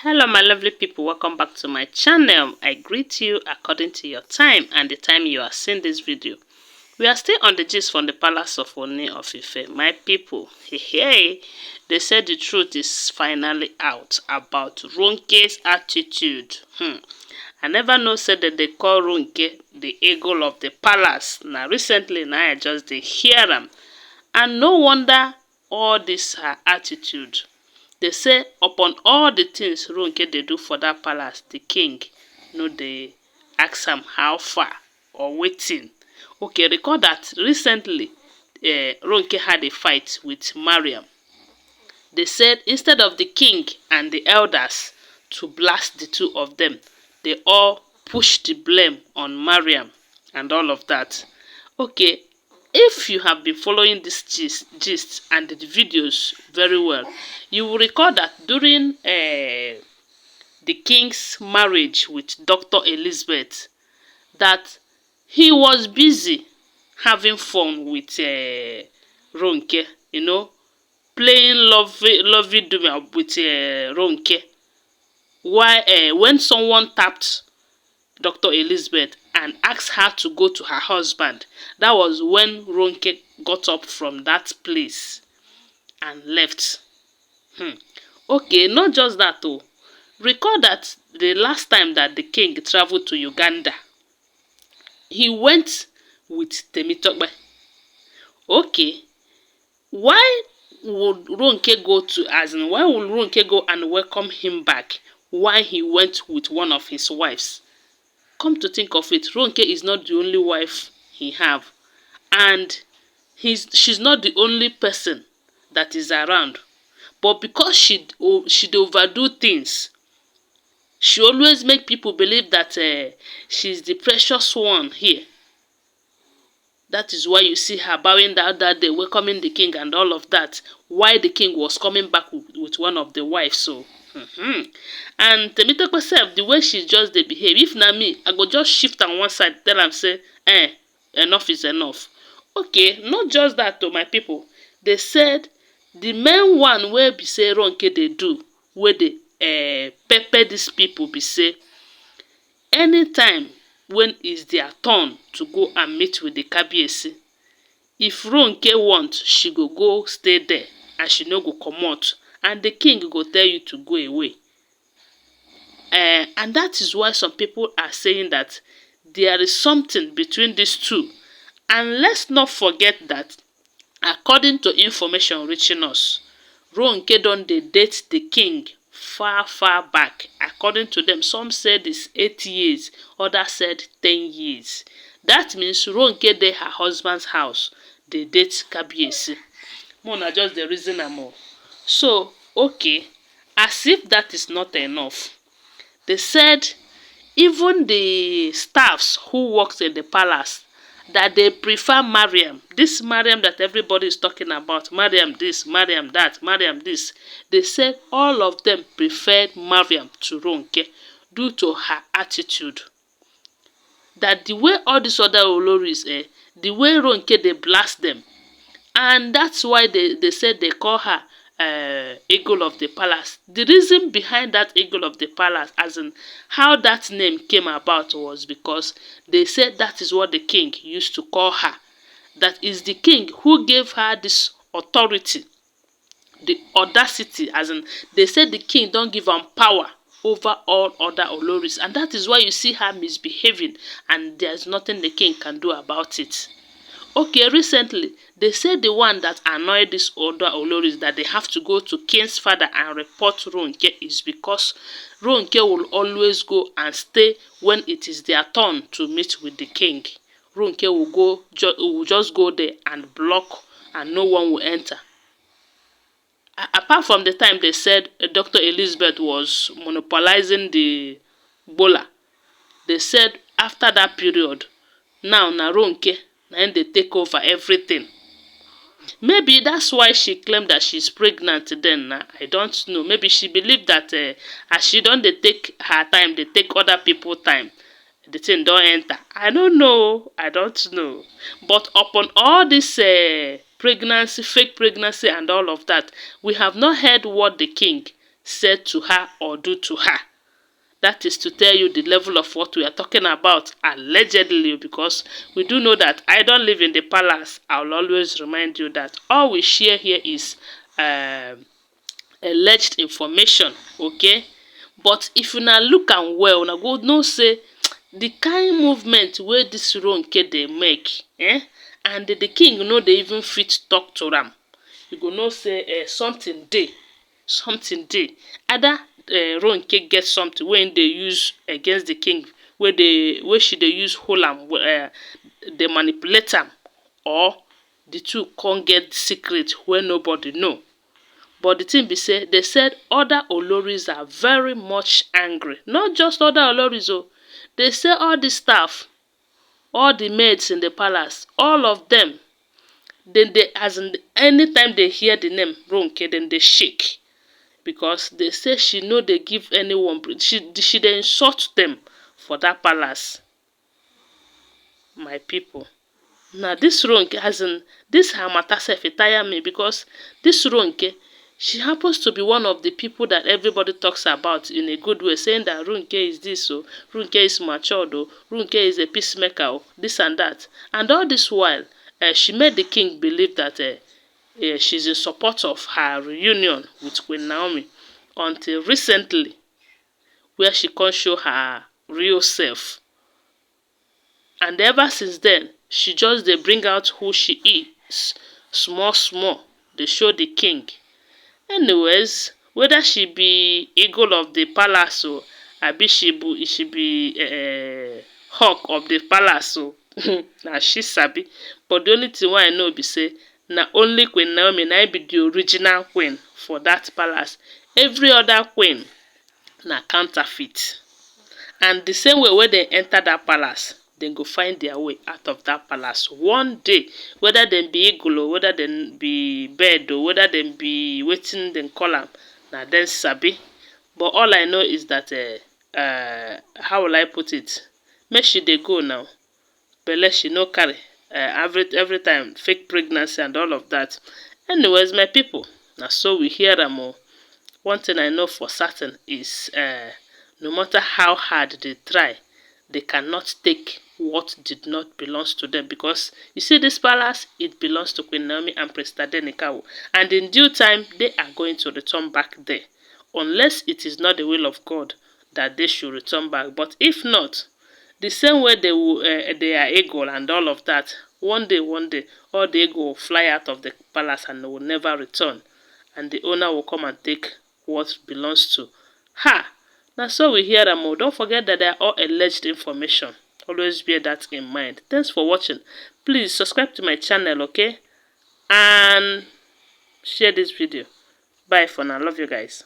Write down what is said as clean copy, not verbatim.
Hello my lovely people, welcome back to my channel. I greet you according to your time and the time you are seeing this video. We are still on the gist from the palace of Ooni of Ife. My people, hey, they said the truth is finally out about Ronke's attitude. I never know said that they call Ronke the eagle of the palace. Now recently now I just dey hear them. And no wonder all this her attitude. They say upon all the things Ronke dey do for that palace, the king no dey ask am how far or wetin. Okay, recall that recently Ronke had a fight with Mariam. They said instead of the king and the elders to blast the two of them, they all pushed the blame on Mariam and all of that. Okay, if you have been following this gist and the videos very well, you will recall that during the king's marriage with Dr. Elizabeth, that he was busy having fun with Ronke, playing lovey-dovey with Ronke. Why when someone tapped Dr. Elizabeth and asked her to go to her husband, that was when Ronke got up from that place and left. Okay, not just that though. Recall that the last time that the king traveled to Uganda, he went with Temitope. Okay, why would Ronke go to, why would Ronke go and welcome him back while he went with one of his wives? Come to think of it, Ronke is not the only wife he have, and she's not the only person that is around. But because she overdo things, she always make people believe that she's the precious one here. That is why you see her bowing down that day, welcoming the king and all of that, while the king was coming back with one of the wives. So and Temitope sef, the way she just dey behave, if na me, I go just shift am one side, tell am say enough is enough. Okay, not just that to my people. They said the main one wey be say Ronke dey do, wey dey pepper these people, be say anytime when is their turn to go and meet with the Kabiyesi, if Ronke want, she go stay there and she no go comot, and the king go tell you to go away. And that is why some people are saying that there is something between these two. And let's not forget that according to information reaching us, Ronke don dey date the king far back. According to them, some said it's 8 years, others said 10 years. That means Ronke dey her husband's house, they date Kabiyesi. Mona just the reason am all. So, okay, as if that is not enough, they said even the staffs who works in the palace, that they prefer Mariam. This Mariam that everybody is talking about, Mariam this, Mariam that, Mariam this. They said all of them preferred Mariam to Ronke due to her attitude. That the way all these other Olories, the way Ronke they blast them, and that's why they said they call her eagle of the palace. The reason behind that eagle of the palace, as in how that name came about, was because they said that is what the king used to call her. That is the king who gave her this authority, the audacity, as in they said the king don't give am power over all other Oloris, and that is why you see her misbehaving and there's nothing the king can do about it. Okay, recently, they said the one that annoyed this older Oloris, that they have to go to king's father and report Ronke, is because Ronke will always go and stay when it is their turn to meet with the king. Ronke will just go there and block, and no one will enter. Apart from the time they said Dr. Elizabeth was monopolizing the bola, they said after that period, now na Ronke, and they take over everything. Maybe that's why she claimed that she's pregnant then. I don't know. Maybe she believed that as she don't take her time, they take other people's time. The thing don't enter. I don't know. But upon all this pregnancy, fake pregnancy and all of that, we have not heard what the king said to her or do to her. That is to tell you the level of what we are talking about, allegedly, because we do know that I don't live in the palace. I'll always remind you that all we share here is alleged information, okay? But if you now look and well, una go know say the kind movement wey this Ronke dey make, and the king no dey even fit talk to am. You go know say something dey, something dey. Either Ronke get something wey dey use against the king, wey she dey use hold am, dey manipulate am, or the two come get secret wey nobody know. But the thing be say, they said other Olories are very much angry. Not just other Olories, oh. They say all the staff, all the maids in the palace, all of them, then they, as in anytime they hear the name Ronke, then they shake. Because they say she no dey give anyone, she dey insult them for that palace. My people. Now this Ronke, as in this her matter self, it tire me, because this Ronke, she happens to be one of the people that everybody talks about in a good way, saying that Ronke is this, oh, Ronke is matured, oh, Ronke is a peacemaker, oh, this and that. And all this while, she made the king believe that she's in support of her reunion with Queen Naomi, until recently, where she can't show her real self. And ever since then, she just dey bring out who she is, small small, dey show the king. Anyways, whether she be eagle of the palace, or abi she be hawk of the palace, o, na she sabi. But the only thing wey I know be say, na only Queen Naomi na be the original queen for that palace. Every other queen na counterfeit. And the same way wey they enter that palace, they go find their way out of that palace one day. Whether they be eagle, or whether they be bird, or whether they be waiting them call am, na then sabi. But all I know is that how will I put it? Make she dey go now. Belle she no carry. Every time fake pregnancy and all of that. Anyways, my people, now so we hear am o. One thing I know for certain is no matter how hard they try, they cannot take what did not belong to them. Because you see this palace, it belongs to Queen Naomi and Priest Adenikawo. And in due time, they are going to return back there. Unless it is not the will of God that they should return back. But if not, the same way they are eagle and all of that, one day, all the eagle will fly out of the palace and will never return. And the owner will come and take what belongs to her. Now so we hear them all. Don't forget that they are all alleged information. Always bear that in mind. Thanks for watching. Please subscribe to my channel, okay? And share this video. Bye for now. Love you guys.